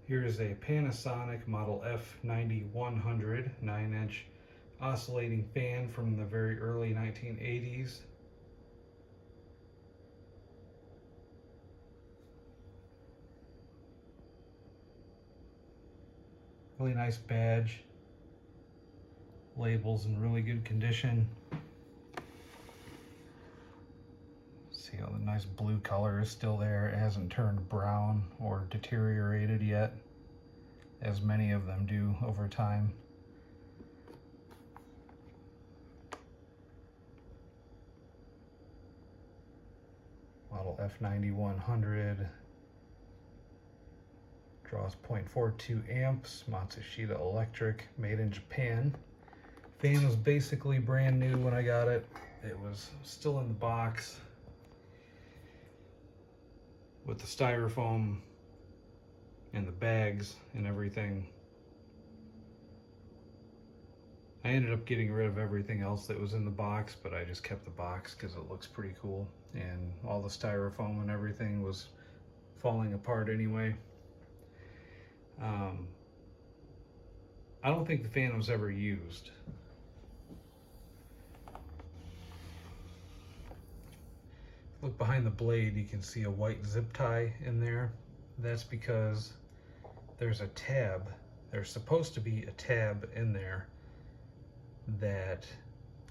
Here is a Panasonic model F-9100 9-inch oscillating fan from the very early 1980s. Really nice badge. Labels in really good condition. See how the nice blue color is still there. It hasn't turned brown or deteriorated yet, as many of them do over time. Model F-9100. Draws 0.42 amps, Matsushita Electric, made in Japan. Fan was basically brand new when I got it. It was still in the box with the styrofoam and the bags and everything. I ended up getting rid of everything else that was in the box, but I just kept the box because it looks pretty cool. And all the styrofoam and everything was falling apart anyway. I don't think the fan was ever used. Look behind the blade, you can see a white zip tie in there. That's because there's a tab. There's supposed to be a tab in there that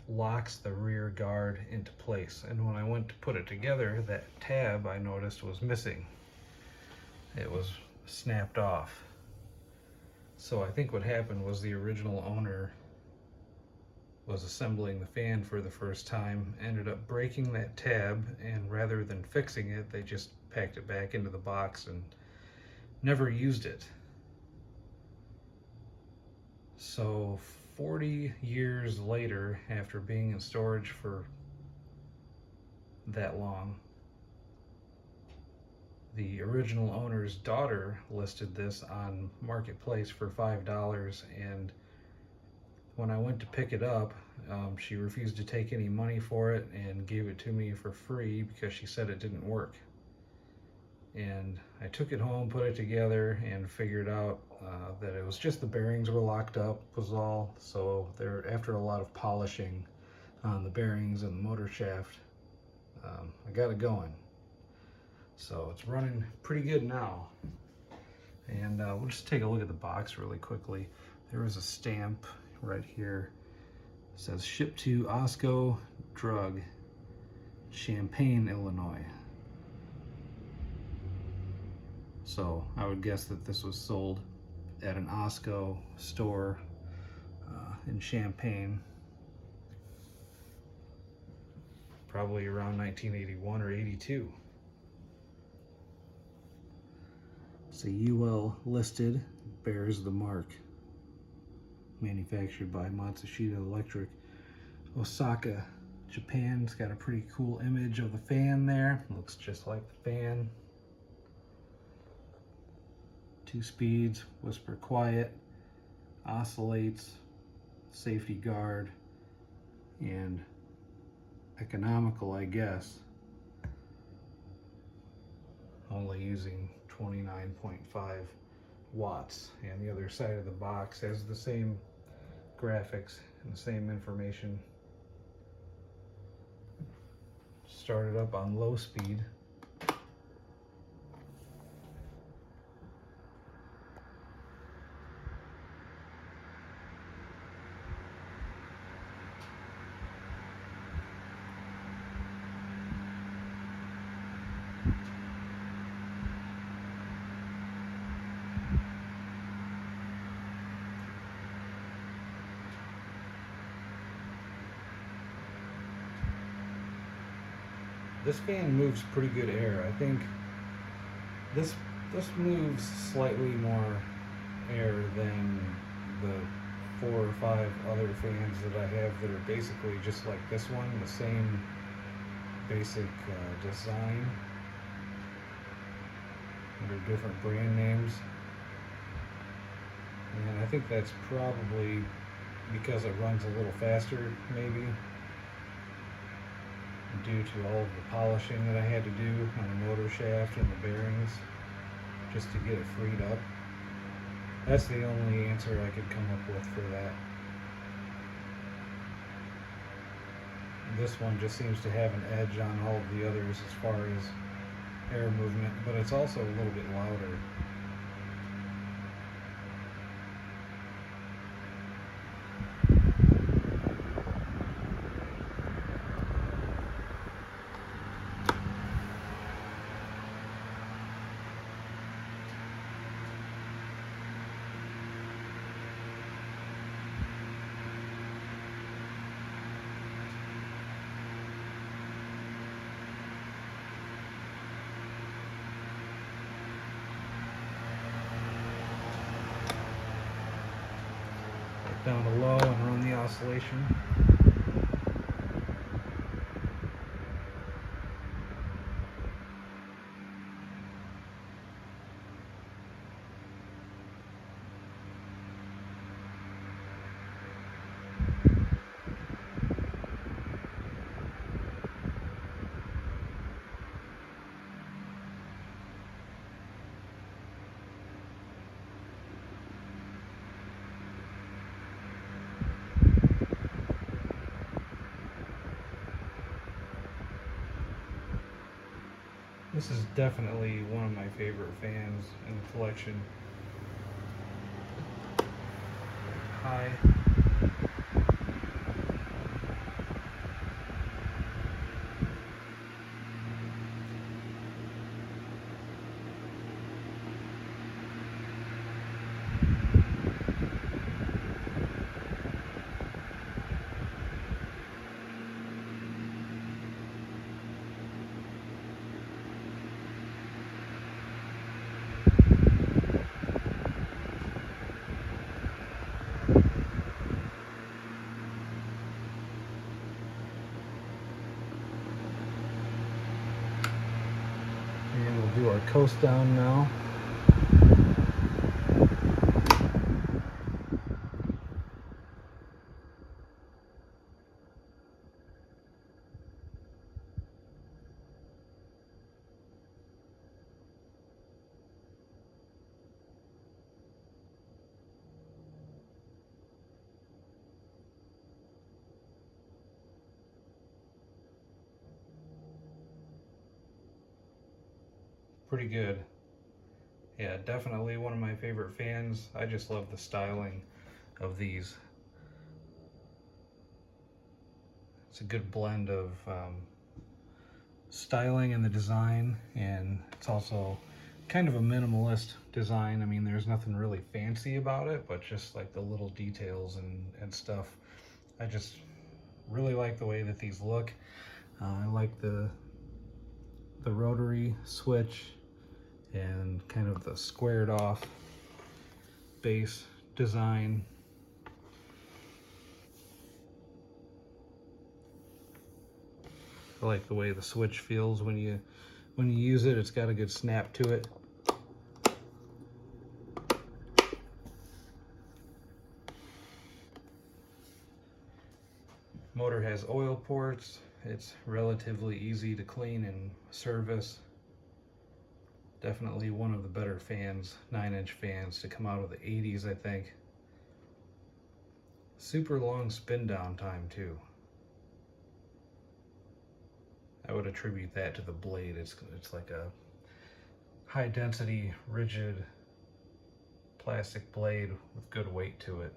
locks the rear guard into place. And when I went to put it together, that tab I noticed was missing. It was snapped off. So I think what happened was the original owner was assembling the fan for the first time, ended up breaking that tab, and rather than fixing it, they just packed it back into the box and never used it. So 40 years later, after being in storage for that long, the original owner's daughter listed this on Marketplace for $5, and when I went to pick it up, she refused to take any money for it and gave it to me for free because she said it didn't work. And I took it home, put it together, and figured out that it was just the bearings were locked up was all. So after a lot of polishing on the bearings and the motor shaft, I got it going. So it's running pretty good now. And we'll just take a look at the box really quickly. There is a stamp right here. It says shipped to Osco Drug, Champaign, Illinois. So I would guess that this was sold at an Osco store in Champaign, probably around 1981 or 82. It's a UL listed, bears the mark. Manufactured by Matsushita Electric, Osaka, Japan. It's got a pretty cool image of the fan there. Looks just like the fan. 2 speeds, whisper quiet, oscillates, safety guard, and economical, I guess. Only using 29.5 watts, and the other side of the box has the same graphics and the same information. Started up on low speed. This fan moves pretty good air. I think this moves slightly more air than the 4 or 5 other fans that I have that are basically just like this one, the same basic design under different brand names. And I think that's probably because it runs a little faster, maybe, due to all of the polishing that I had to do on the motor shaft and the bearings just to get it freed up. That's the only answer I could come up with for that. This one just seems to have an edge on all of the others as far as air movement, but it's also a little bit louder. Down to low and run the oscillation. This is definitely one of my favorite fans in the collection. High. And we'll do our coast down now. Pretty good. Yeah, definitely one of my favorite fans. I just love the styling of these. It's a good blend of styling and the design, and it's also kind of a minimalist design. I mean, there's nothing really fancy about it, but just like the little details and stuff. I just really like the way that these look. I like the rotary switch and kind of the squared off base design. I like the way the switch feels when you use it. It's got a good snap to it. Motor has oil ports. It's relatively easy to clean and service. Definitely one of the better fans, 9-inch fans to come out of the 80s, I think. Super long spin down time too. I would attribute that to the blade. It's like a high density, rigid plastic blade with good weight to it.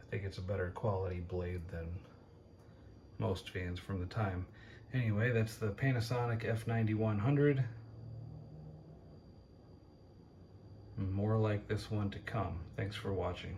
I think it's a better quality blade than most fans from the time. Anyway, that's the Panasonic F-9100. More like this one to come. Thanks for watching.